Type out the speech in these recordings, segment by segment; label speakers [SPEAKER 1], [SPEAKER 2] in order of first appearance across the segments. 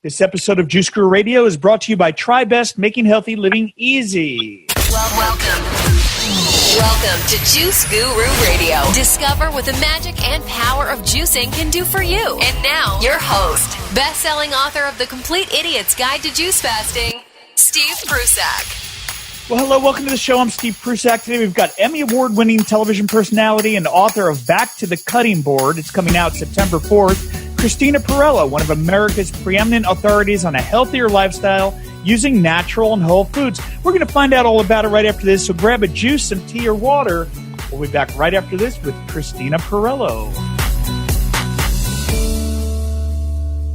[SPEAKER 1] This episode of Juice Guru Radio is brought to you by TriBest, making healthy living easy.
[SPEAKER 2] Welcome to Juice Guru Radio. Discover what the magic and power of juicing can do for you. And now, your host, best-selling author of The Complete Idiot's Guide to Juice Fasting, Steve Prusak.
[SPEAKER 1] Well, hello, welcome to the show. I'm Steve Prusak. Today we've got Emmy Award-winning television personality and author of Back to the Cutting Board. It's coming out September 4th. Christina Pirello, one of America's preeminent authorities on a healthier lifestyle using natural and whole foods. We're going to find out all about it right after this, so grab a juice, some tea, or water. We'll be back right after this with Christina Pirello.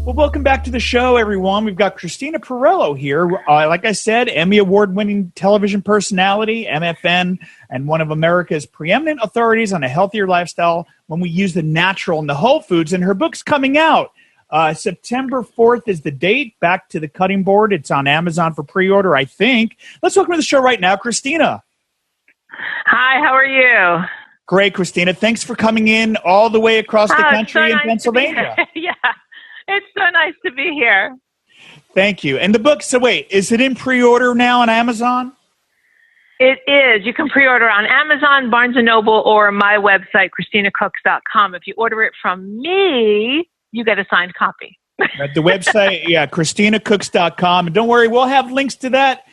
[SPEAKER 1] Well, welcome back to the show, everyone. We've got Christina Pirello here. Like I said, Emmy Award-winning television personality, MFN, and one of America's preeminent authorities on a healthier lifestyle when we use the natural and the whole foods. And her book's coming out. September 4th is the date. Back to the Cutting Board. It's on Amazon for pre-order, I think. Let's welcome to the show right now, Christina.
[SPEAKER 3] Hi, how are you?
[SPEAKER 1] Great, Christina. Thanks for coming in all the way across the country in Pennsylvania.
[SPEAKER 3] Yeah, it's so nice to be here.
[SPEAKER 1] Thank you. And the book, so wait, is it in pre-order now on Amazon?
[SPEAKER 3] It is. You can pre-order on Amazon, Barnes & Noble, or my website, ChristinaCooks.com. If you order it from me, you get a signed copy.
[SPEAKER 1] At the website, ChristinaCooks.com. And don't worry, we'll have links to that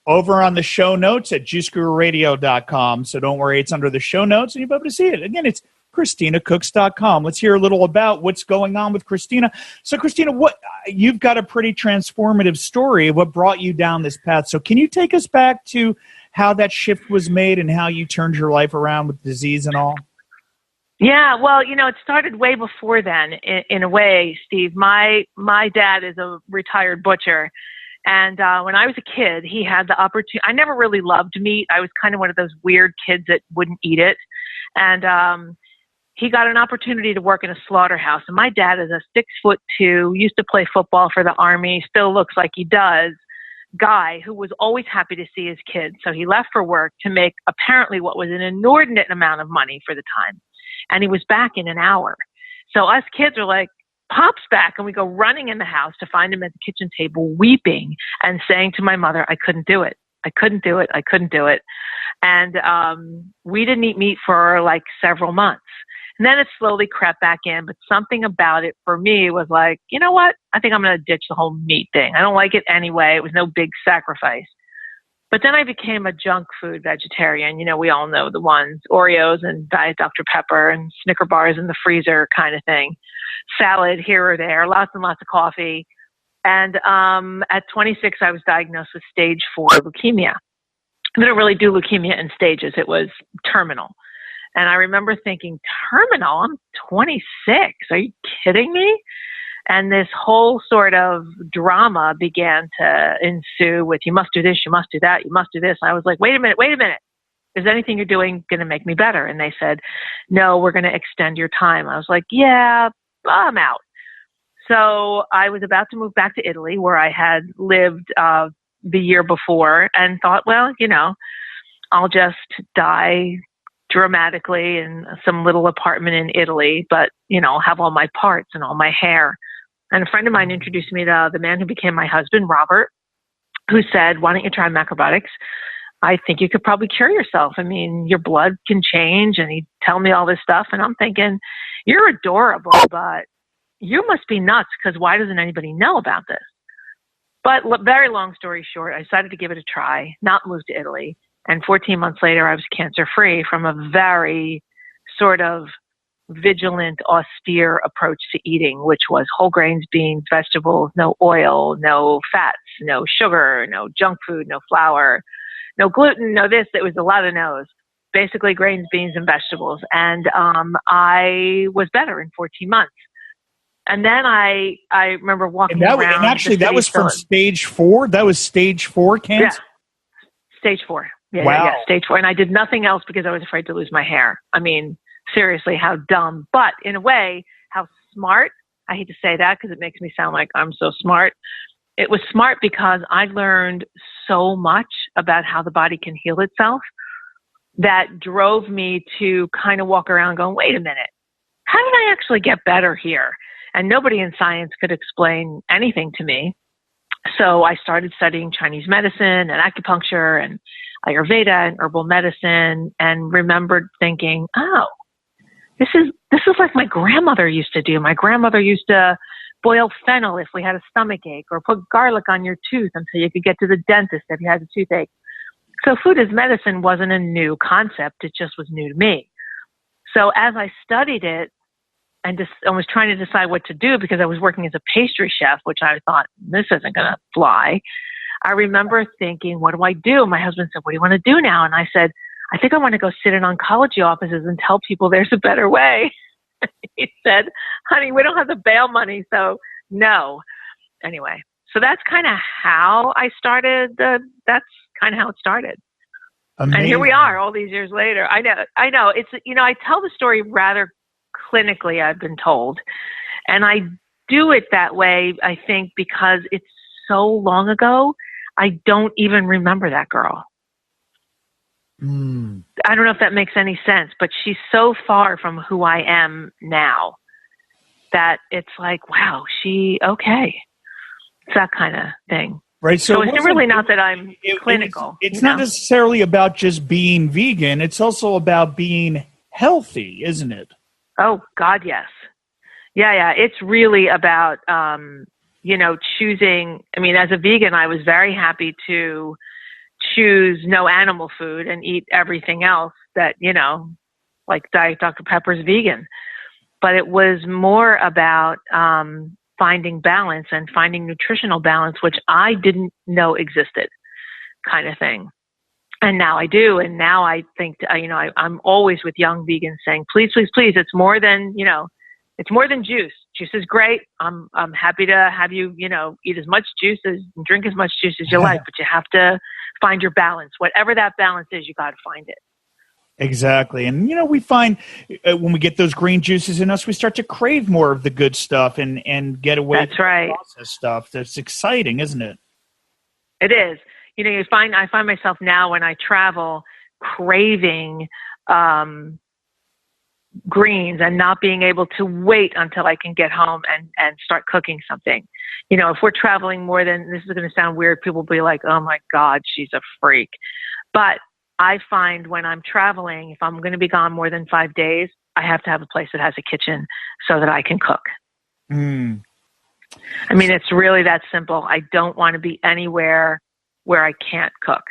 [SPEAKER 1] over on the show notes at JuiceGuruRadio.com. So don't worry, it's under the show notes and you'll be able to see it. Again, it's ChristinaCooks.com. Let's hear a little about what's going on with Christina. So, Christina, you've got a pretty transformative story of what brought you down this path. So can you take us back to how that shift was made and how you turned your life around with disease and all?
[SPEAKER 3] Yeah, well, it started way before then, in a way, Steve. My dad is a retired butcher, and when I was a kid, he had the opportunity. I never really loved meat. I was kind of one of those weird kids that wouldn't eat it, and he got an opportunity to work in a slaughterhouse. And my dad is a 6'2", used to play football for the Army, still looks like he does, guy who was always happy to see his kids. So he left for work to make apparently what was an inordinate amount of money for the time. And he was back in an hour. So us kids are like, Pop's back. And we go running in the house to find him at the kitchen table, weeping and saying to my mother, I couldn't do it. I couldn't do it. I couldn't do it. And we didn't eat meat for like several months. And then it slowly crept back in. But something about it for me was like, you know what? I think I'm going to ditch the whole meat thing. I don't like it anyway. It was no big sacrifice. But then I became a junk food vegetarian. We all know the ones, Oreos and Diet Dr. Pepper and Snicker bars in the freezer kind of thing. Salad here or there, lots and lots of coffee. And at 26, I was diagnosed with stage 4 leukemia. They don't really do leukemia in stages. It was terminal. And I remember thinking, terminal? I'm 26. Are you kidding me? And this whole sort of drama began to ensue with, you must do this, you must do that, you must do this. I was like, wait a minute. Is anything you're doing going to make me better? And they said, no, we're going to extend your time. I was like, yeah, I'm out. So I was about to move back to Italy, where I had lived the year before, and thought, well, I'll just die dramatically in some little apartment in Italy, but, have all my parts and all my hair. And a friend of mine introduced me to the man who became my husband, Robert, who said, why don't you try macrobiotics? I think you could probably cure yourself. I mean, your blood can change. And he'd tell me all this stuff. And I'm thinking, you're adorable, but you must be nuts, because why doesn't anybody know about this? But very long story short, I decided to give it a try, not move to Italy. And 14 months later, I was cancer-free from a very sort of vigilant, austere approach to eating, which was whole grains, beans, vegetables, no oil, no fats, no sugar, no junk food, no flour, no gluten, no this. It was a lot of no's. Basically grains, beans, and vegetables. And I was better in 14 months. And then I remember walking around. And
[SPEAKER 1] actually, that was from stage 4? That was stage 4 cancer?
[SPEAKER 3] Yeah. Stage 4. Yeah,
[SPEAKER 1] wow.
[SPEAKER 3] Yeah, stage 4. And I did nothing else because I was afraid to lose my hair. I mean, seriously, how dumb. But in a way, how smart. I hate to say that because it makes me sound like I'm so smart. It was smart because I learned so much about how the body can heal itself that drove me to kind of walk around going, wait a minute, how did I actually get better here? And nobody in science could explain anything to me. So I started studying Chinese medicine and acupuncture and Ayurveda and herbal medicine, and remembered thinking, oh, this is like my grandmother used to do. My grandmother used to boil fennel if we had a stomach ache, or put garlic on your tooth until you could get to the dentist if you had a toothache. So food as medicine wasn't a new concept. It just was new to me. So as I studied it and I was trying to decide what to do, because I was working as a pastry chef, which I thought, this isn't going to fly. I remember thinking, what do I do? My husband said, what do you want to do now? And I said, I think I want to go sit in oncology offices and tell people there's a better way. He said, honey, we don't have the bail money, so no. Anyway, so that's kind of how I started. That's kind of how it started. Amazing. And here we are all these years later. I know. It's, I tell the story rather clinically, I've been told. And I do it that way, I think, because it's so long ago, I don't even remember that girl. I don't know if that makes any sense, but she's so far from who I am now that it's like, wow, okay. It's that kind of thing.
[SPEAKER 1] Right.
[SPEAKER 3] So it's really not that I'm clinical.
[SPEAKER 1] It's not necessarily about just being vegan. It's also about being healthy, isn't it?
[SPEAKER 3] Oh, God, yes. Yeah. It's really about, choosing. I mean, as a vegan, I was very happy to choose no animal food and eat everything else that, like Diet Dr. Pepper's vegan. But it was more about finding balance and finding nutritional balance, which I didn't know existed, kind of thing. And now I do. And now I think, I'm always with young vegans saying, please, please, please, it's more than, it's more than juice. Juice is great. I'm happy to have you, eat as much juice and drink as much juice as you like, but you have to find your balance. Whatever that balance is, you got to find it.
[SPEAKER 1] Exactly. And, we find when we get those green juices in us, we start to crave more of the good stuff and get away from the processed stuff. That's exciting, isn't it?
[SPEAKER 3] It is. I find myself now when I travel craving greens and not being able to wait until I can get home and start cooking something. If we're traveling more than, this is going to sound weird, people will be like, oh my God, she's a freak. But I find when I'm traveling, if I'm going to be gone more than 5 days, I have to have a place that has a kitchen so that I can cook. I mean, it's really that simple. I don't want to be anywhere where I can't cook.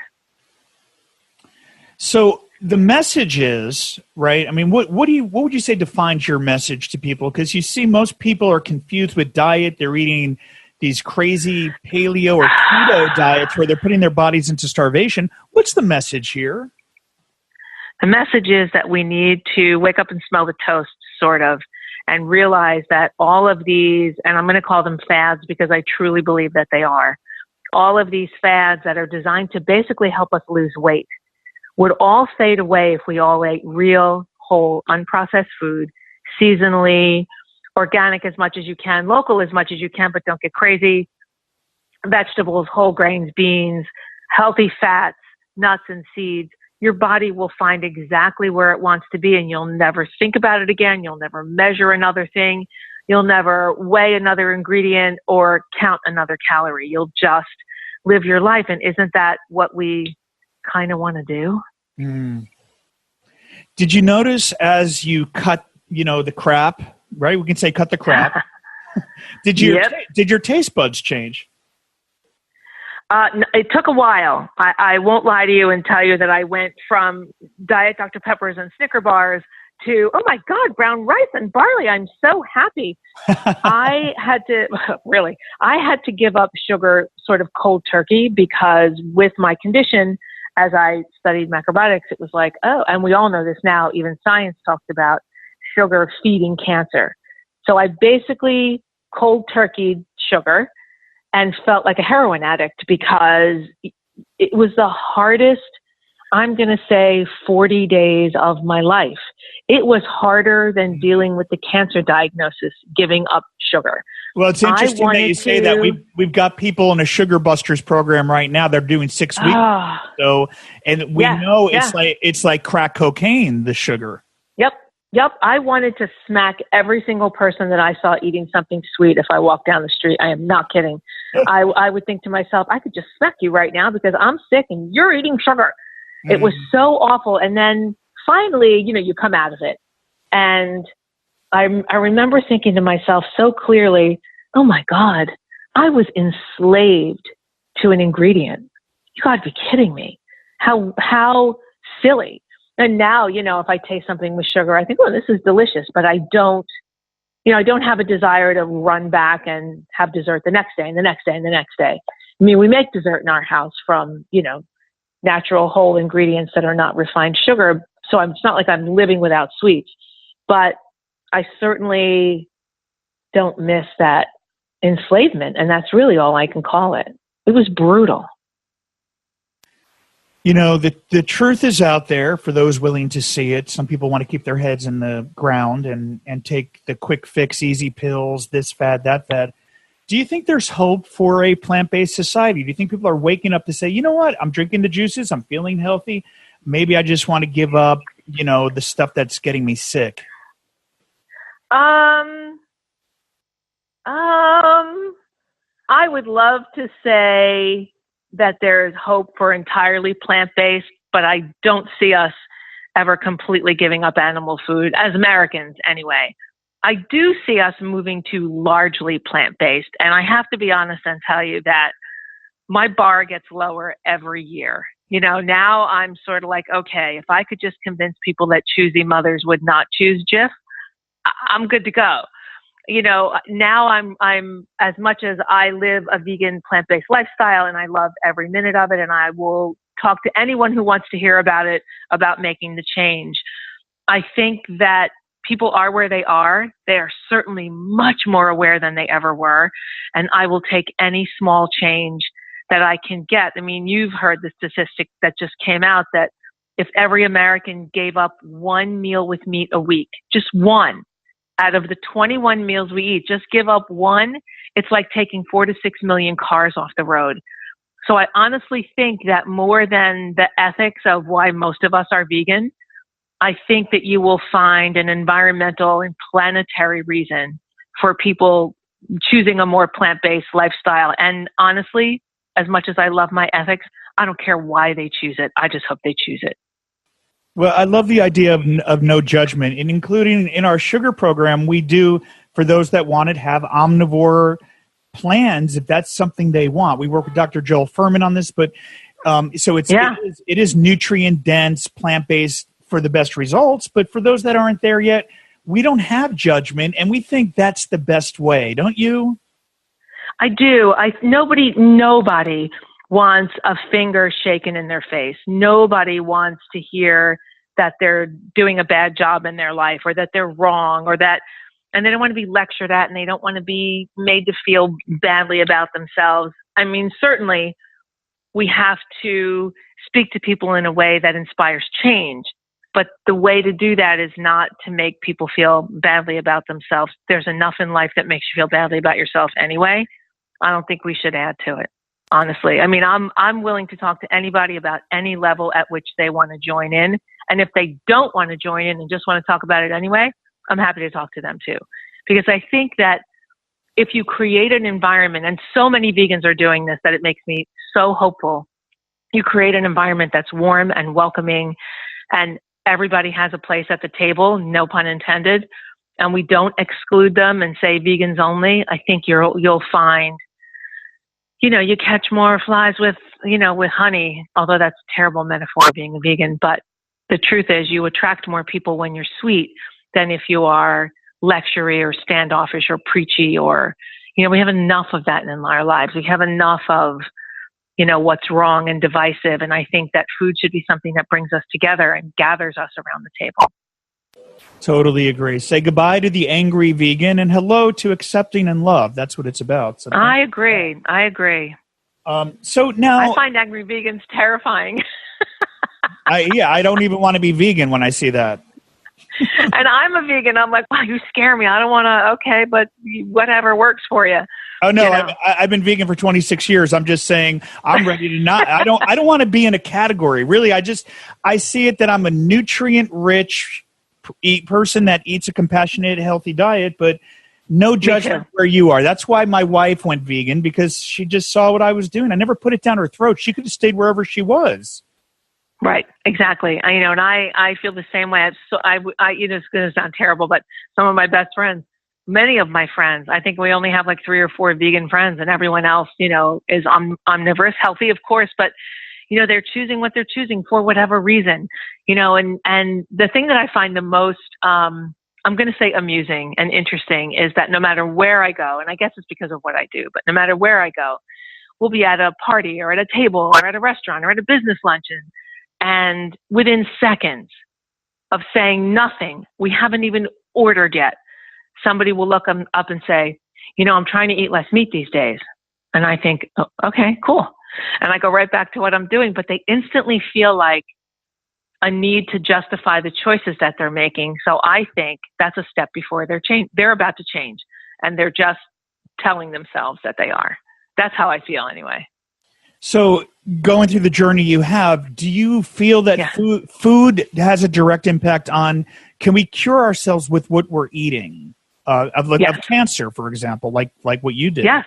[SPEAKER 3] So the message is, right? I mean, what would you say defines your message to people? Because you see most people are confused with diet. They're eating these crazy paleo or keto diets where they're putting their bodies into starvation. What's the message here? The message is that we need to wake up and smell the toast, sort of, and realize that all of these, and I'm going to call them fads because I truly believe that they are, all of these fads that are designed to basically help us lose weight would all fade away if we all ate real, whole, unprocessed food, seasonally, organic as much as you can, local as much as you can, but don't get crazy, vegetables, whole grains, beans, healthy fats, nuts and seeds. Your body will find exactly where it wants to be, and you'll never think about it again. You'll never measure another thing. You'll never weigh another ingredient or count another calorie. You'll just live your life. And isn't that what we kind of want to do? Did you notice as you cut, the crap, right? We can say cut the crap. Did your taste buds change? It took a while. I won't lie to you and tell you that I went from Diet Dr. Peppers and Snicker bars to, oh my God, brown rice and barley. I'm so happy. I had to give up sugar sort of cold turkey because with my condition, as I studied macrobiotics, it was like, oh, and we all know this now, even science talks about sugar feeding cancer. So I basically cold turkeyed sugar and felt like a heroin addict because it was the hardest, I'm going to say, 40 days of my life. It was harder than dealing with the cancer diagnosis, giving up sugar. Well, it's interesting that you say that. We've got people in a Sugar Busters program right now. They're doing 6 weeks. So, and we know it's like crack cocaine, the sugar. Yep. Yep, I wanted to smack every single person that I saw eating something sweet if I walked down the street. I am not kidding. I would think to myself, I could just smack you right now because I'm sick and you're eating sugar. It was so awful. And then finally, you come out of it. And I remember thinking to myself so clearly, oh my God, I was enslaved to an ingredient. You got to be kidding me. How silly. And now, if I taste something with sugar, I think, oh, this is delicious, but I don't have a desire to run back and have dessert the next day and the next day and the next day. I mean, we make dessert in our house from, natural whole ingredients that are not refined sugar. So it's not like I'm living without sweets, but I certainly don't miss that enslavement. And that's really all I can call it. It was brutal.
[SPEAKER 1] The truth is out there for those willing to see it. Some people want to keep their heads in the ground and take the quick fix, easy pills, this fad, that fad. Do you think there's hope for a plant-based society? Do you think people are waking up to say, you know what, I'm drinking the juices, I'm feeling healthy. Maybe I just want to give up, the stuff that's getting me sick?
[SPEAKER 3] I would love to say that there is hope for entirely plant-based, but I don't see us ever completely giving up animal food, as Americans anyway. I do see us moving to largely plant-based, and I have to be honest and tell you that my bar gets lower every year. Now I'm sort of like, okay, if I could just convince people that choosy mothers would not choose Jif, I'm good to go. Now I'm as much as I live a vegan plant-based lifestyle and I love every minute of it. And I will talk to anyone who wants to hear about it, about making the change. I think that people are where they are. They are certainly much more aware than they ever were. And I will take any small change that I can get. I mean, you've heard the statistic that just came out that if every American gave up one meal with meat a week, just one, out of the 21 meals we eat, just give up one, it's like taking 4 to 6 million cars off the road. So I honestly think that more than the ethics of why most of us are vegan, I think that you will find an environmental and planetary reason for people choosing a more plant-based lifestyle. And honestly, as much as I love my ethics, I don't care why they choose it. I just hope they choose it.
[SPEAKER 1] Well, I love the idea of no judgment, and including in our sugar program, we do, for those that want it, have omnivore plans if that's something they want. We work with Dr. Joel Furman on this, but so it is nutrient dense, plant-based for the best results. But for those that aren't there yet, we don't have judgment, and we think that's the best way, don't you?
[SPEAKER 3] I do. Nobody wants a finger shaken in their face. Nobody wants to hear that they're doing a bad job in their life or that they're wrong and they don't want to be lectured at and they don't want to be made to feel badly about themselves. I mean, certainly we have to speak to people in a way that inspires change, but the way to do that is not to make people feel badly about themselves. There's enough in life that makes you feel badly about yourself anyway. I don't think we should add to it. Honestly, I mean, I'm willing to talk to anybody about any level at which they want to join in. And if they don't want to join in and just want to talk about it anyway, I'm happy to talk to them too. Because I think that if you create an environment, and so many vegans are doing this that it makes me so hopeful, you create an environment that's warm and welcoming and everybody has a place at the table, no pun intended, and we don't exclude them and say vegans only, I think you'll find you catch more flies with honey, although that's a terrible metaphor being a vegan. But the truth is you attract more people when you're sweet than if you are lectury or standoffish or preachy or, we have enough of that in our lives. We have enough of, what's wrong and divisive. And I think that food should be something that brings us together and gathers us around the table.
[SPEAKER 1] Totally agree. Say goodbye to the angry vegan and hello to accepting and love. That's what it's about. So
[SPEAKER 3] I agree.
[SPEAKER 1] So now
[SPEAKER 3] I find angry vegans terrifying.
[SPEAKER 1] I don't even want to be vegan when I see that.
[SPEAKER 3] And I'm a vegan. I'm like, wow, you scare me. I don't want to. Okay, but whatever works for you.
[SPEAKER 1] Oh no, I've been vegan for 26 years. I'm just saying I'm ready to not. I don't want to be in a category. Really, I see it that I'm a nutrient rich person that eats a compassionate, healthy diet, but no judgment where you are. That's why my wife went vegan, because she just saw what I was doing. I never put it down her throat. She could have stayed wherever she was.
[SPEAKER 3] Right, exactly. I feel the same way. It's going to sound terrible, but some of my best friends, many of my friends, I think we only have like 3 or 4 vegan friends, and everyone else, is omnivorous, healthy, of course, but they're choosing what they're choosing for whatever reason, and the thing that I find the most, I'm going to say amusing and interesting, is that no matter where I go, and I guess it's because of what I do, but no matter where I go, we'll be at a party or at a table or at a restaurant or at a business luncheon. And within seconds of saying nothing, we haven't even ordered yet, somebody will look up and say, I'm trying to eat less meat these days. And I think, oh, okay, cool. And I go right back to what I'm doing, but they instantly feel like a need to justify the choices that they're making. So I think that's a step before they're about to change, and they're just telling themselves that they are. That's how I feel anyway.
[SPEAKER 1] So going through the journey you have, do you feel that food has a direct impact on, can we cure ourselves with what we're eating? Of cancer, for example, like what you did? Yes,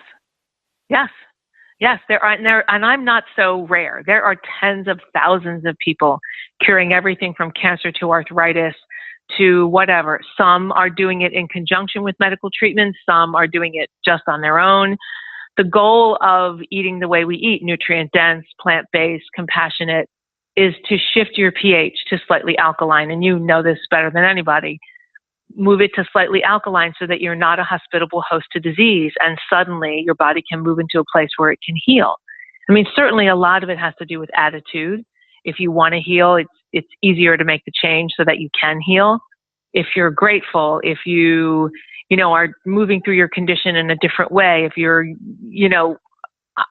[SPEAKER 1] there are, and I'm not so rare. There are tens of thousands of people curing everything from cancer to arthritis to whatever. Some are doing it in conjunction with medical treatment. Some are doing it just on their own. The goal of eating the way we eat, nutrient-dense, plant-based, compassionate, is to shift your pH to slightly alkaline. And you know this better than anybody. Move it to slightly alkaline so that you're not a hospitable host to disease, and suddenly your body can move into a place where it can heal. I mean, certainly a lot of it has to do with attitude. If you want to heal, it's easier to make the change so that you can heal. If you're grateful, if you are moving through your condition in a different way, if you're,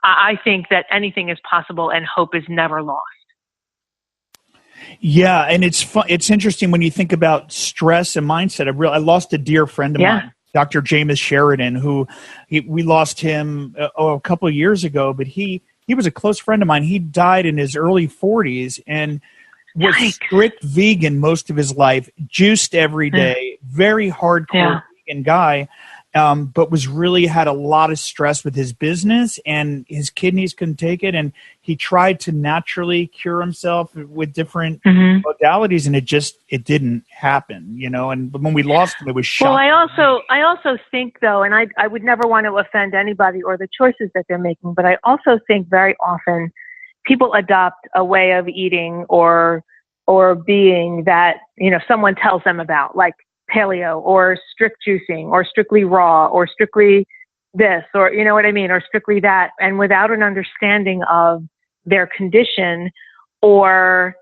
[SPEAKER 1] I think that anything is possible and hope is never lost. Yeah, and it's interesting when you think about stress and mindset. I lost a dear friend of mine, Dr. James Sheridan, we lost him a couple of years ago, but he was a close friend of mine. He died in his early 40s and was strict vegan most of his life, juiced every day, very hardcore vegan guy, but had a lot of stress with his business, and his kidneys couldn't take it. And he tried to naturally cure himself with different modalities, and it didn't happen, and when we lost him, it was shocking.
[SPEAKER 3] Well, I also think though, and I would never want to offend anybody or the choices that they're making, but I also think very often people adopt a way of eating or being that, someone tells them about, like paleo or strict juicing or strictly raw or strictly this, or you know what I mean, or strictly that, and without an understanding of their condition or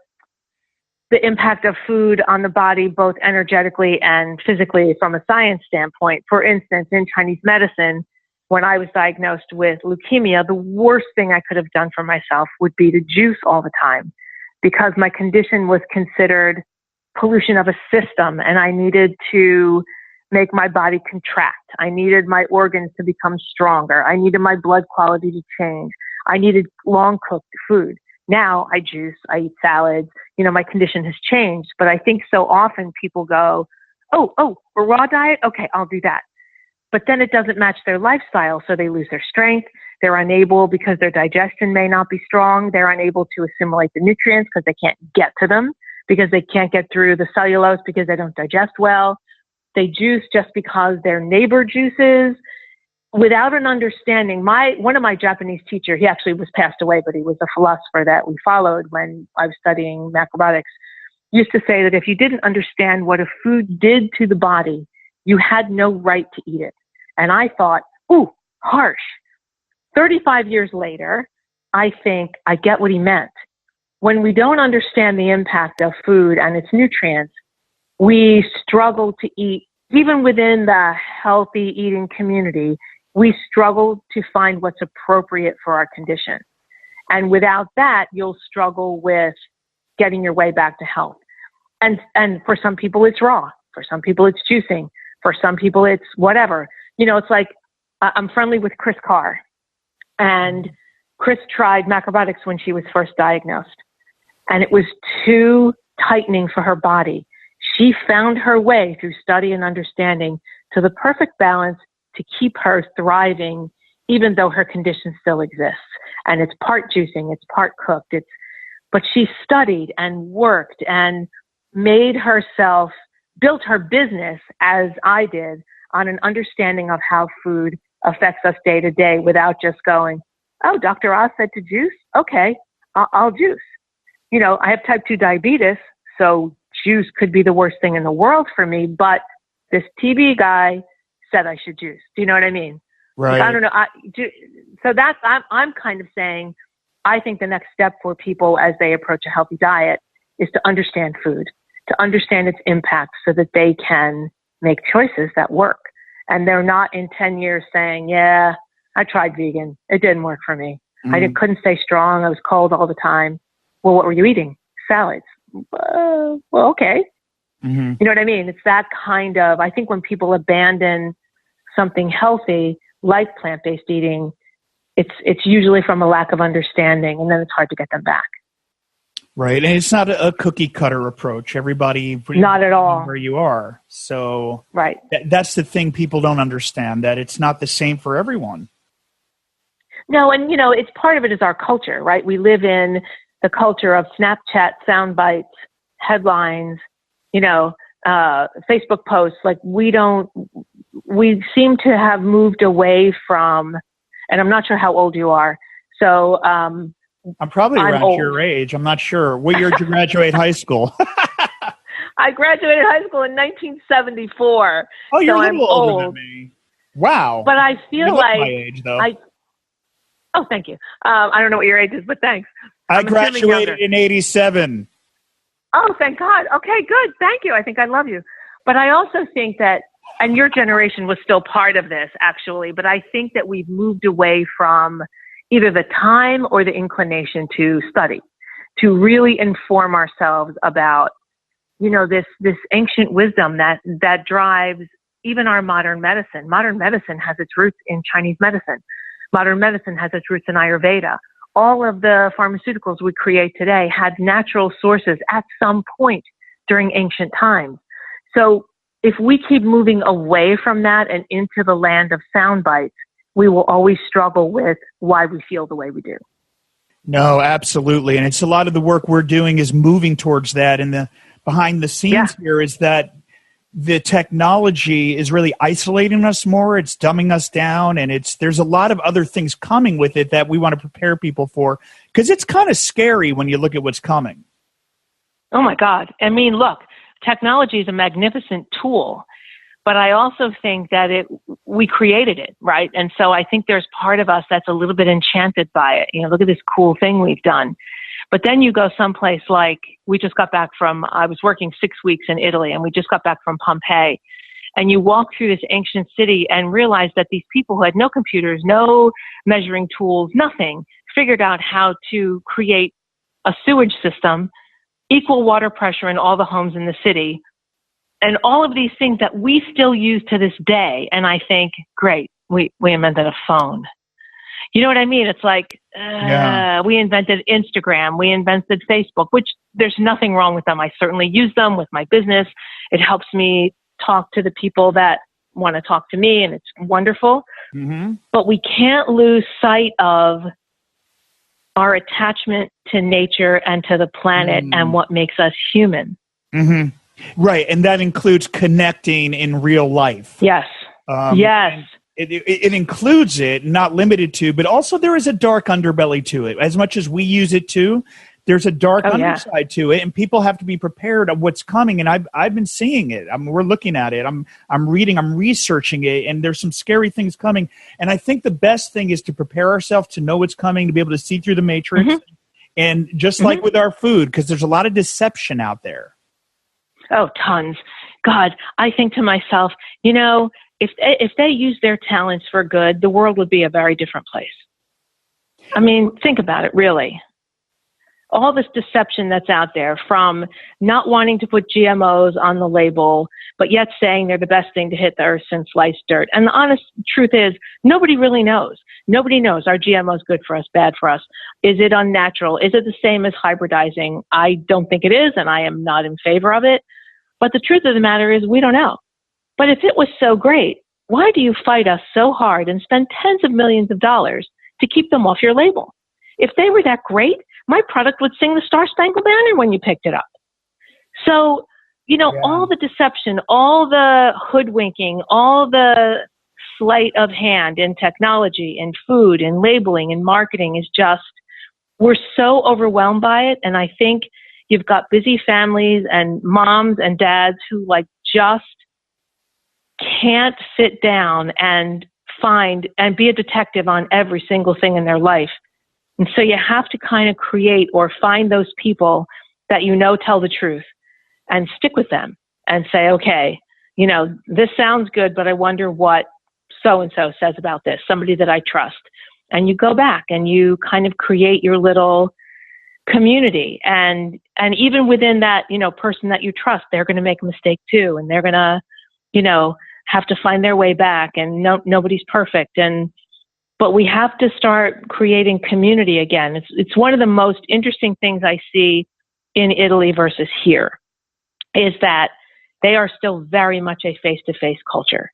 [SPEAKER 3] the impact of food on the body, both energetically and physically from a science standpoint. For instance, in Chinese medicine, when I was diagnosed with leukemia, the worst thing I could have done for myself would be to juice all the time, because my condition was considered pollution of a system, and I needed to make my body contract. I needed my organs to become stronger. I needed my blood quality to change. I needed long cooked food. Now I juice, I eat salads, my condition has changed. But I think so often people go, oh, a raw diet? Okay, I'll do that. But then it doesn't match their lifestyle, so they lose their strength. They're unable, because their digestion may not be strong, they're unable to assimilate the nutrients because they can't get to them, because they can't get through the cellulose because they don't digest well. They juice just because their neighbor juices without an understanding. One of my Japanese teachers, he actually was passed away, but he was a philosopher that we followed when I was studying macrobiotics, used to say that if you didn't understand what a food did to the body, you had no right to eat it. And I thought, ooh, harsh. 35 years later, I think I get what he meant. When we don't understand the impact of food and its nutrients, we struggle to eat. Even within the healthy eating community, we struggle to find what's appropriate for our condition. And without that, you'll struggle with getting your way back to health. And for some people, it's raw. For some people, it's juicing. For some people, it's whatever. It's like I'm friendly with Chris Carr. And Chris tried macrobiotics when she was first diagnosed. And it was too tightening for her body. she found her way through study and understanding to the perfect balance to keep her thriving, even though her condition still exists. And it's part juicing, it's part cooked, but she studied and worked and made herself, built her business as I did on an understanding of how food affects us day to day without just going, oh, Dr. Oz said to juice? Okay, I'll juice. You know, I have type 2 diabetes, so juice could be the worst thing in the world for me, but this TB guy said I should juice. Do you know what I mean?
[SPEAKER 1] Right.
[SPEAKER 3] Like, I don't know. So that's, I'm kind of saying, I think the next step for people as they approach a healthy diet is to understand food, to understand its impact so that they can make choices that work. And they're not in 10 years saying, yeah, I tried vegan. It didn't work for me. Couldn't stay strong. I was cold all the time. Well, what were you eating? Salads. Well, okay. You know what I mean? It's that kind of, I think when people abandon something healthy, like plant-based eating, it's usually from a lack of understanding, and then it's hard to get them back.
[SPEAKER 1] Right. And it's not a cookie cutter approach. Everybody,
[SPEAKER 3] not at all,
[SPEAKER 1] where you are. So
[SPEAKER 3] right.
[SPEAKER 1] That's the thing people don't understand, that it's not the same for everyone.
[SPEAKER 3] No. And, you know, it's part of it is our culture, right? We live in the culture of Snapchat sound bites, headlines, you know, Facebook posts. Like we seem to have moved away from, and I'm not sure how old you are. So, I'm
[SPEAKER 1] probably around your age. I'm not sure. What year did you graduate high school?
[SPEAKER 3] I graduated high school in 1974.
[SPEAKER 1] Oh, you're
[SPEAKER 3] so
[SPEAKER 1] a little
[SPEAKER 3] I'm
[SPEAKER 1] older than me. Wow.
[SPEAKER 3] But I feel like
[SPEAKER 1] my age, though.
[SPEAKER 3] Oh, thank you. I don't know what your age is, but thanks.
[SPEAKER 1] I graduated in 87.
[SPEAKER 3] Oh, thank God. Okay, good. Thank you. I think I love you. But I also think that, and your generation was still part of this, actually, but I think that we've moved away from either the time or the inclination to study, to really inform ourselves about, you know, this ancient wisdom that drives even our modern medicine. Modern medicine has its roots in Chinese medicine. Modern medicine has its roots in Ayurveda. All of the pharmaceuticals we create today had natural sources at some point during ancient times. So if we keep moving away from that and into the land of sound bites, we will always struggle with why we feel the way we do.
[SPEAKER 1] No, absolutely. And it's a lot of the work we're doing is moving towards that. And the behind the scenes here is that the technology is really isolating us more. It's dumbing us down. And there's a lot of other things coming with it that we want to prepare people for, because it's kind of scary when you look at what's coming.
[SPEAKER 3] Oh, my God. I mean, look, technology is a magnificent tool. But I also think that we created it, right? And so I think there's part of us that's a little bit enchanted by it. You know, look at this cool thing we've done. But then you go someplace like, we just got back from, I was working 6 weeks in Italy, and we just got back from Pompeii. And you walk through this ancient city and realize that these people who had no computers, no measuring tools, nothing, figured out how to create a sewage system, equal water pressure in all the homes in the city, and all of these things that we still use to this day. And I think, great, we invented a phone. You know what I mean? It's like, we invented Instagram, we invented Facebook, which there's nothing wrong with them. I certainly use them with my business. It helps me talk to the people that want to talk to me, and it's wonderful. Mm-hmm. But we can't lose sight of our attachment to nature and to the planet and what makes us human.
[SPEAKER 1] Mm-hmm. Right, and that includes connecting in real life.
[SPEAKER 3] Yes. Yes.
[SPEAKER 1] It includes it, not limited to, but also there is a dark underbelly to it. As much as we use it too, there's a dark underside to it, and people have to be prepared of what's coming. And I've been seeing it. We're looking at it. I'm reading. I'm researching it, and there's some scary things coming. And I think the best thing is to prepare ourselves to know what's coming, to be able to see through the matrix, and just like with our food, because there's a lot of deception out there.
[SPEAKER 3] Oh, tons. God, I think to myself, you know, if they use their talents for good, the world would be a very different place. I mean, think about it, really. All this deception that's out there, from not wanting to put GMOs on the label, but yet saying they're the best thing to hit the earth since sliced dirt. And the honest truth is, nobody really knows. Nobody knows. Are GMOs good for us, bad for us? Is it unnatural? Is it the same as hybridizing? I don't think it is, and I am not in favor of it. But the truth of the matter is we don't know. But if it was so great, why do you fight us so hard and spend tens of millions of dollars to keep them off your label? If they were that great, my product would sing the Star Spangled Banner when you picked it up. So, all the deception, all the hoodwinking, all the sleight of hand in technology and food and labeling and marketing is just, we're so overwhelmed by it. And I think you've got busy families and moms and dads who just can't sit down and find and be a detective on every single thing in their life. And so you have to kind of create or find those people that tell the truth and stick with them and say, okay, this sounds good, but I wonder what so-and-so says about this, somebody that I trust. And you go back and you kind of create your little community. And even within that, person that you trust, they're going to make a mistake too. And they're going to, have to find their way back, and nobody's perfect. But we have to start creating community again. It's one of the most interesting things I see in Italy versus here, is that they are still very much a face-to-face culture.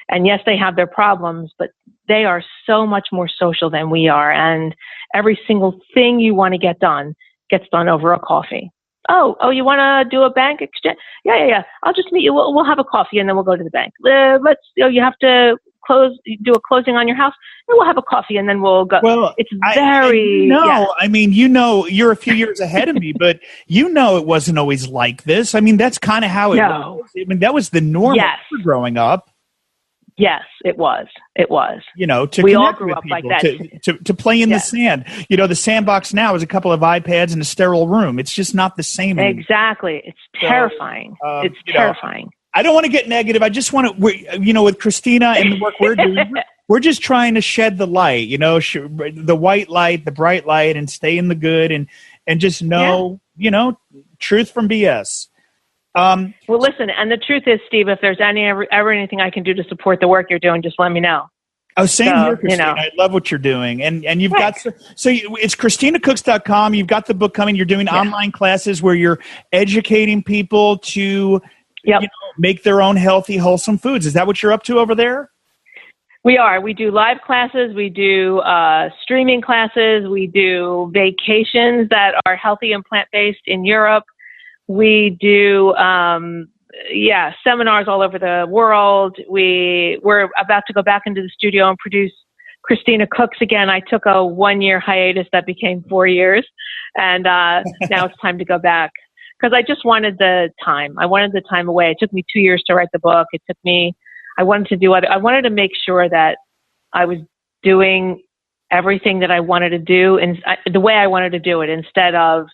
[SPEAKER 3] And yes, they have their problems, but they are so much more social than we are. And every single thing you want to get done gets done over a coffee. Oh, you want to do a bank exchange? Yeah. I'll just meet you. We'll have a coffee and then we'll go to the bank. You have to do a closing on your house, and we'll have a coffee and then we'll go. Well, it's very,
[SPEAKER 1] I mean, you're a few years ahead of me, but it wasn't always like this. I mean, that's kind of how it was. I mean, that was the norm for growing up.
[SPEAKER 3] Yes, it was.
[SPEAKER 1] We all grew up like that. To play in the sand. The sandbox now is a couple of iPads and a sterile room. It's just not the same anymore.
[SPEAKER 3] Exactly. It's terrifying. It's terrifying.
[SPEAKER 1] I don't want to get negative. I just want to, with Christina and the work we're doing, we're just trying to shed the light, the white light, the bright light, and stay in the good and just know, truth from BS.
[SPEAKER 3] Well, listen, and the truth is, Steve, if there's ever anything I can do to support the work you're doing, just let me know.
[SPEAKER 1] Oh, same here, Christina. I love what you're doing. And you've got, it's ChristinaCooks.com. You've got the book coming. You're doing online classes where you're educating people to make their own healthy, wholesome foods. Is that what you're up to over there?
[SPEAKER 3] We are. We do live classes. We do streaming classes. We do vacations that are healthy and plant-based in Europe. We do, seminars all over the world. We're about to go back into the studio and produce Christina Cooks again. I took a 1-year hiatus that became 4 years, and now it's time to go back because I just wanted the time. I wanted the time away. It took me 2 years to write the book. I wanted to make sure that I was doing everything that I wanted to do and the way I wanted to do it, instead of,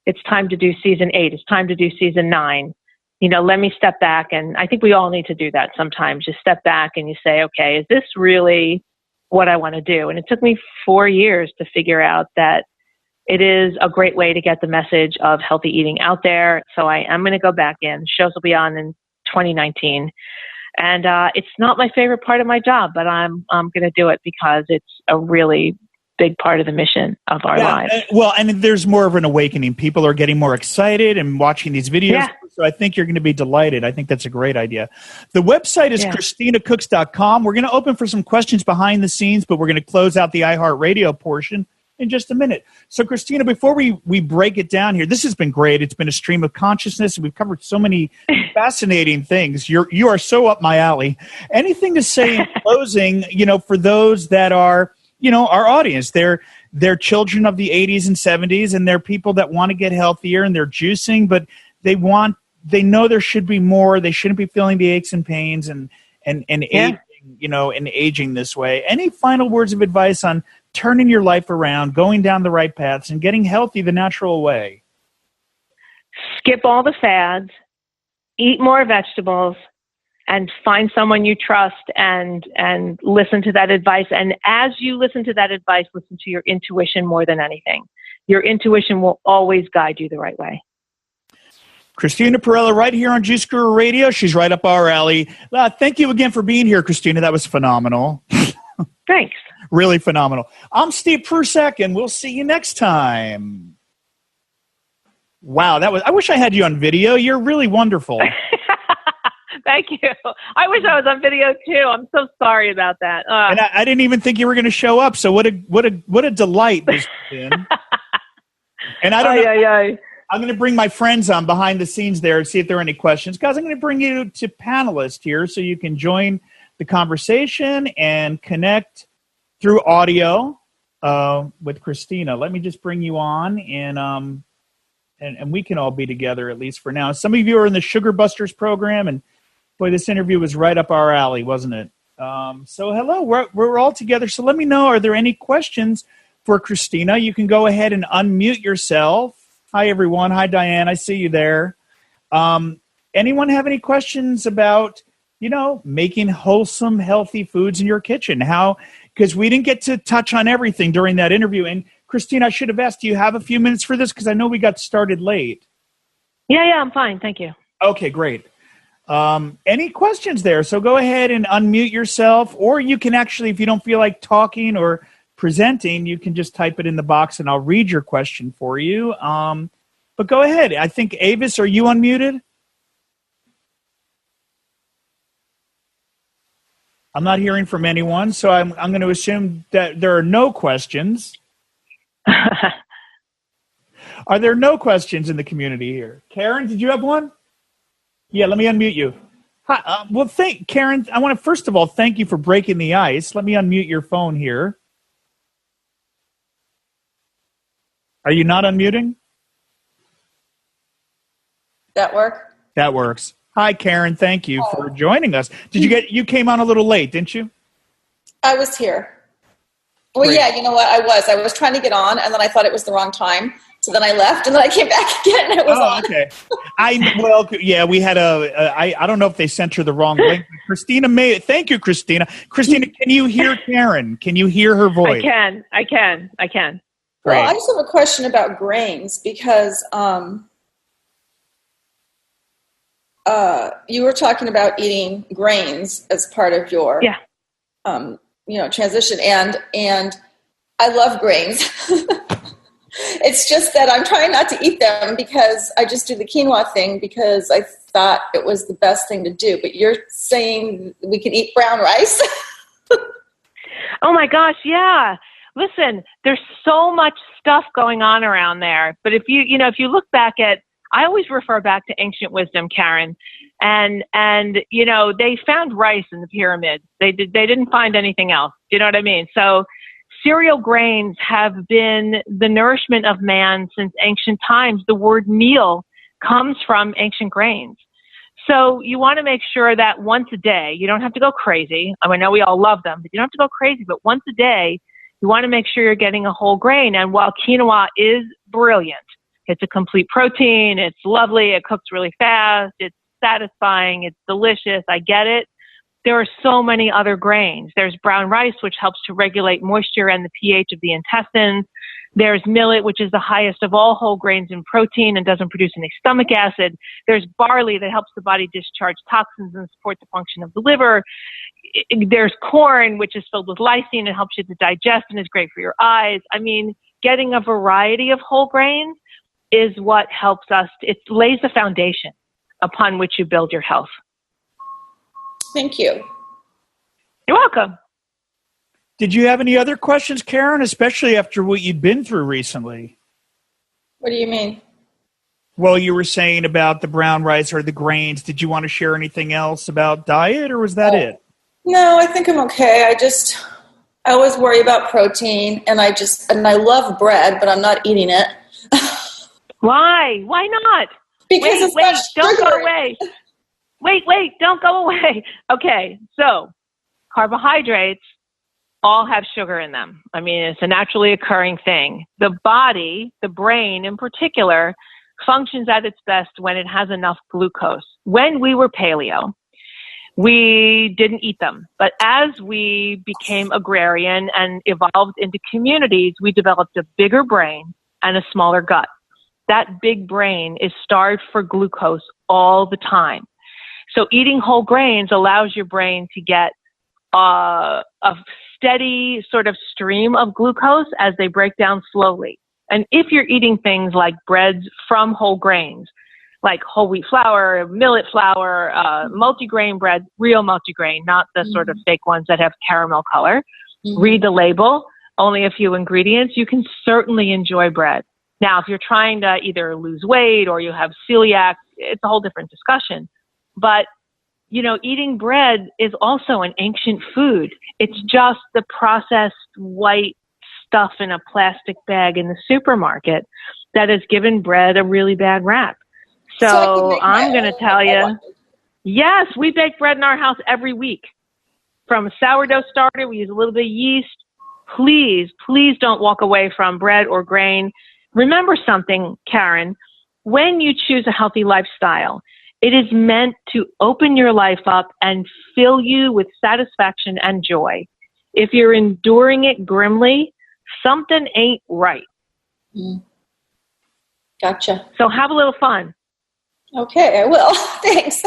[SPEAKER 3] it's time to do season 8. It's time to do season 9. Let me step back. And I think we all need to do that sometimes. Just step back and you say, okay, is this really what I want to do? And it took me 4 years to figure out that it is a great way to get the message of healthy eating out there. So I am going to go back in. Shows will be on in 2019. And it's not my favorite part of my job, but I'm going to do it because it's a really big part of the mission of our lives.
[SPEAKER 1] Well, and there's more of an awakening. People are getting more excited and watching these videos. Yeah. So I think you're going to be delighted. I think that's a great idea. The website is ChristinaCooks.com. We're going to open for some questions behind the scenes, but we're going to close out the iHeartRadio portion in just a minute. So, Christina, before we break it down here, this has been great. It's been a stream of consciousness, and we've covered so many fascinating things. You are so up my alley. Anything to say in closing, for those that are, our audience, they're children of the 80s and 70s, and they're people that want to get healthier, and they're juicing, but they know there should be more. They shouldn't be feeling the aches and pains and aging, and aging this way. Any final words of advice on turning your life around, going down the right paths, and getting healthy the natural way?
[SPEAKER 3] Skip all the fads, eat more vegetables, and find someone you trust and listen to that advice. And as you listen to that advice, listen to your intuition more than anything. Your intuition will always guide you the right way.
[SPEAKER 1] Christina Pirello right here on Juice Guru Radio. She's right up our alley. Thank you again for being here, Christina. That was phenomenal.
[SPEAKER 3] Thanks.
[SPEAKER 1] Really phenomenal. I'm Steve Prusek, and we'll see you next time. Wow, I wish I had you on video. You're really wonderful.
[SPEAKER 3] Thank you. I wish I was on video too. I'm so sorry about that.
[SPEAKER 1] And I didn't even think you were going to show up. So what a delight this has been. And I don't know. I'm going to bring my friends on behind the scenes there and see if there are any questions. Guys, I'm going to bring you to panelists here so you can join the conversation and connect through audio with Christina. Let me just bring you on, and we can all be together at least for now. Some of you are in the Sugar Busters program, and boy, this interview was right up our alley, wasn't it? So hello, we're all together. So let me know, are there any questions for Christina? You can go ahead and unmute yourself. Hi, everyone. Hi, Diane. I see you there. Anyone have any questions about, making wholesome, healthy foods in your kitchen? Because we didn't get to touch on everything during that interview. And Christina, I should have asked, do you have a few minutes for this? Because I know we got started late.
[SPEAKER 3] Yeah, I'm fine. Thank you.
[SPEAKER 1] Okay, great. Any questions there? So go ahead and unmute yourself, or you can actually, if you don't feel like talking or presenting, you can just type it in the box and I'll read your question for you. But go ahead. I think, Avis, are you unmuted? I'm not hearing from anyone, so I'm going to assume that there are no questions. Are there no questions in the community here? Karen, did you have one? Yeah, let me unmute you. Hi, Karen, I want to first of all thank you for breaking the ice. Let me unmute your phone here. Are you not unmuting?
[SPEAKER 4] That work?
[SPEAKER 1] That works. Hi, Karen. Thank you for joining us. You came on a little late, didn't you?
[SPEAKER 4] I was here. Well,
[SPEAKER 1] Great.
[SPEAKER 4] Yeah, you know what? I was trying to get on, and then I thought it was the wrong time. So then I left, and then I came back again, and it was on.
[SPEAKER 1] Okay. We had I don't know if they sent her the wrong link. Christina thank you, Christina. Christina, can you hear Karen? Can you hear her voice?
[SPEAKER 3] I can.
[SPEAKER 1] Great.
[SPEAKER 4] Well, I just have a question about grains because you were talking about eating grains as part of your transition, and I love grains. It's just that I'm trying not to eat them because I just do the quinoa thing because I thought it was the best thing to do. But you're saying we can eat brown rice?
[SPEAKER 3] Oh my gosh, yeah. Listen, there's so much stuff going on around there. But if you look back at, I always refer back to ancient wisdom, Karen, and they found rice in the pyramids. They didn't find anything else. Do you know what I mean? So cereal grains have been the nourishment of man since ancient times. The word meal comes from ancient grains. So you want to make sure that once a day, you don't have to go crazy. I know we all love them, but you don't have to go crazy. But once a day, you want to make sure you're getting a whole grain. And while quinoa is brilliant, it's a complete protein, it's lovely, it cooks really fast, it's satisfying, it's delicious, I get it. There are so many other grains. There's brown rice, which helps to regulate moisture and the pH of the intestines. There's millet, which is the highest of all whole grains in protein and doesn't produce any stomach acid. There's barley that helps the body discharge toxins and support the function of the liver. There's corn, which is filled with lysine and helps you to digest and is great for your eyes. I mean, getting a variety of whole grains is what helps us. It lays the foundation upon which you build your health.
[SPEAKER 4] Thank you.
[SPEAKER 3] You're welcome.
[SPEAKER 1] Did you have any other questions, Karen, especially after what you'd been through recently?
[SPEAKER 4] What do you mean?
[SPEAKER 1] Well, you were saying about the brown rice or the grains. Did you want to share anything else about diet, or was that it?
[SPEAKER 4] No, I think I'm okay. I always worry about protein, and I love bread, but I'm not eating it.
[SPEAKER 3] Why? Why not?
[SPEAKER 4] Because
[SPEAKER 3] don't go away. Wait, don't go away. Okay, so carbohydrates all have sugar in them. I mean, it's a naturally occurring thing. The body, the brain in particular, functions at its best when it has enough glucose. When we were paleo, we didn't eat them. But as we became agrarian and evolved into communities, we developed a bigger brain and a smaller gut. That big brain is starved for glucose all the time. So eating whole grains allows your brain to get a steady sort of stream of glucose as they break down slowly. And if you're eating things like breads from whole grains, like whole wheat flour, millet flour, multigrain bread, real multigrain, not the sort of fake ones that have caramel color. Read the label, only a few ingredients. You can certainly enjoy bread. Now, if you're trying to either lose weight or you have celiac, it's a whole different discussion. But, eating bread is also an ancient food. It's just the processed white stuff in a plastic bag in the supermarket that has given bread a really bad rap. So I'm going to tell you, yes, we bake bread in our house every week. From a sourdough starter, we use a little bit of yeast. Please, please don't walk away from bread or grain. Remember something, Karen, when you choose a healthy lifestyle, it is meant to open your life up and fill you with satisfaction and joy. If you're enduring it grimly, something ain't right.
[SPEAKER 4] Gotcha.
[SPEAKER 3] So have a little fun.
[SPEAKER 4] Okay, I will. Thanks.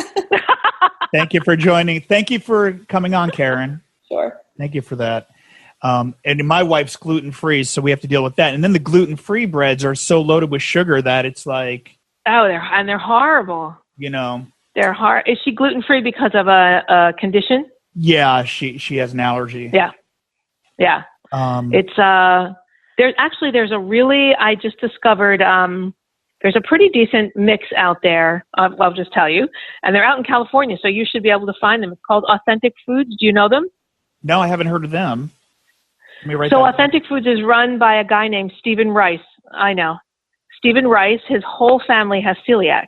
[SPEAKER 1] Thank you for joining. Thank you for coming on, Karen.
[SPEAKER 4] Sure.
[SPEAKER 1] Thank you for that. And my wife's gluten-free, so we have to deal with that. And then the gluten-free breads are so loaded with sugar that it's like...
[SPEAKER 3] Oh, they're horrible.
[SPEAKER 1] They're
[SPEAKER 3] hard. Is she gluten-free because of a condition?
[SPEAKER 1] Yeah, she has an allergy.
[SPEAKER 3] Yeah. It's there's a really, I just discovered, there's a pretty decent mix out there. I'll just tell you, and they're out in California, so you should be able to find them. It's called Authentic Foods. Do you know them?
[SPEAKER 1] No, I haven't heard of them.
[SPEAKER 3] So Authentic Foods is run by a guy named Stephen Rice. I know. Stephen Rice, his whole family has celiac,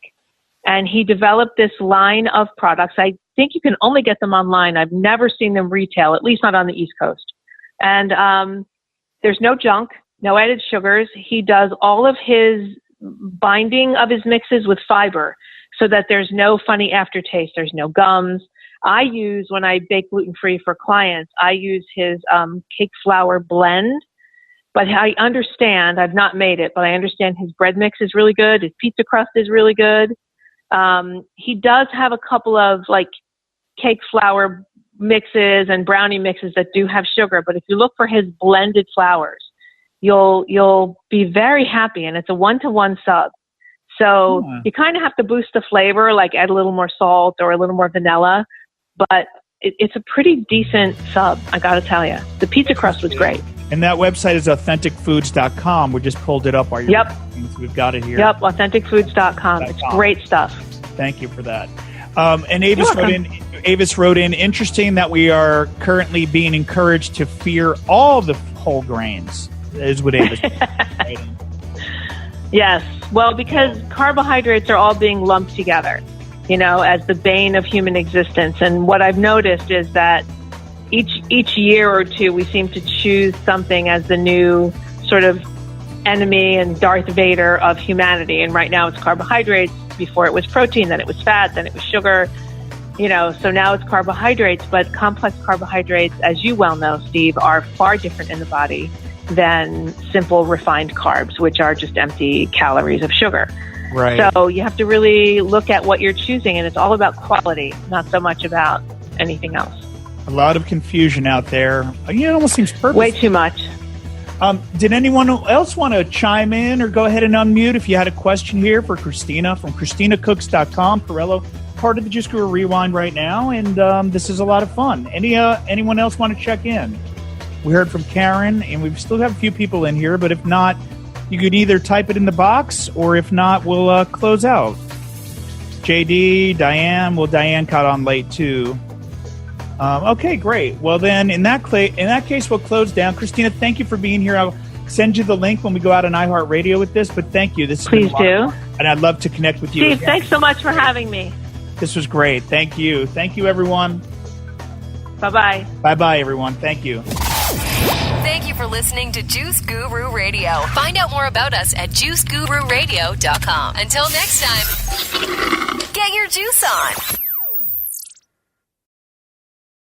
[SPEAKER 3] and he developed this line of products. I think you can only get them online. I've never seen them retail, at least not on the East Coast. And there's no junk, no added sugars. He does all of his binding of his mixes with fiber so that there's no funny aftertaste. There's no gums. When I bake gluten-free for clients, I use his cake flour blend. But I understand, I've not made it, but I understand his bread mix is really good. His pizza crust is really good. He does have a couple of like cake flour mixes and brownie mixes that do have sugar. But if you look for his blended flours, you'll be very happy. And it's a 1-to-1 sub. So you kind of have to boost the flavor, like add a little more salt or a little more vanilla. But it's a pretty decent sub, I got to tell you. The pizza crust was great.
[SPEAKER 1] And that website is authenticfoods.com. We just pulled it up.
[SPEAKER 3] Yep.
[SPEAKER 1] So we've got it here.
[SPEAKER 3] Yep, authenticfoods.com. It's great stuff.
[SPEAKER 1] Thank you for that. And Avis wrote in, interesting that we are currently being encouraged to fear all the whole grains, is what Avis wrote in.
[SPEAKER 3] Yes. Well, because carbohydrates are all being lumped together, as the bane of human existence. And what I've noticed is that each year or two, we seem to choose something as the new sort of enemy and Darth Vader of humanity. And right now it's carbohydrates. Before it was protein, then it was fat, then it was sugar. So now it's carbohydrates. But complex carbohydrates, as you well know, Steve, are far different in the body than simple refined carbs, which are just empty calories of sugar.
[SPEAKER 1] Right.
[SPEAKER 3] So you have to really look at what you're choosing, and it's all about quality, not so much about anything else.
[SPEAKER 1] A lot of confusion out there. It almost seems purposeful.
[SPEAKER 3] Way too much.
[SPEAKER 1] Did anyone else want to chime in or go ahead and unmute if you had a question here for Christina from ChristinaCooks.com. Pirello, part of the Juice Guru Rewind right now, and this is a lot of fun. Anyone else want to check in? We heard from Karen, and we still have a few people in here, but if not, you could either type it in the box, or if not, we'll close out. JD, Diane. Well, Diane caught on late too. Okay, great. Well, then in that case, we'll close down. Christina, thank you for being here. I'll send you the link when we go out on iHeartRadio with this. But thank you.
[SPEAKER 3] Please do.
[SPEAKER 1] And I'd love to connect with you.
[SPEAKER 3] Steve, thanks so much for having me.
[SPEAKER 1] This was great. Thank you. Thank you, everyone.
[SPEAKER 3] Bye-bye.
[SPEAKER 1] Bye-bye, everyone. Thank you.
[SPEAKER 2] Thank you for listening to Juice Guru Radio. Find out more about us at juicegururadio.com. Until next time, get your juice on.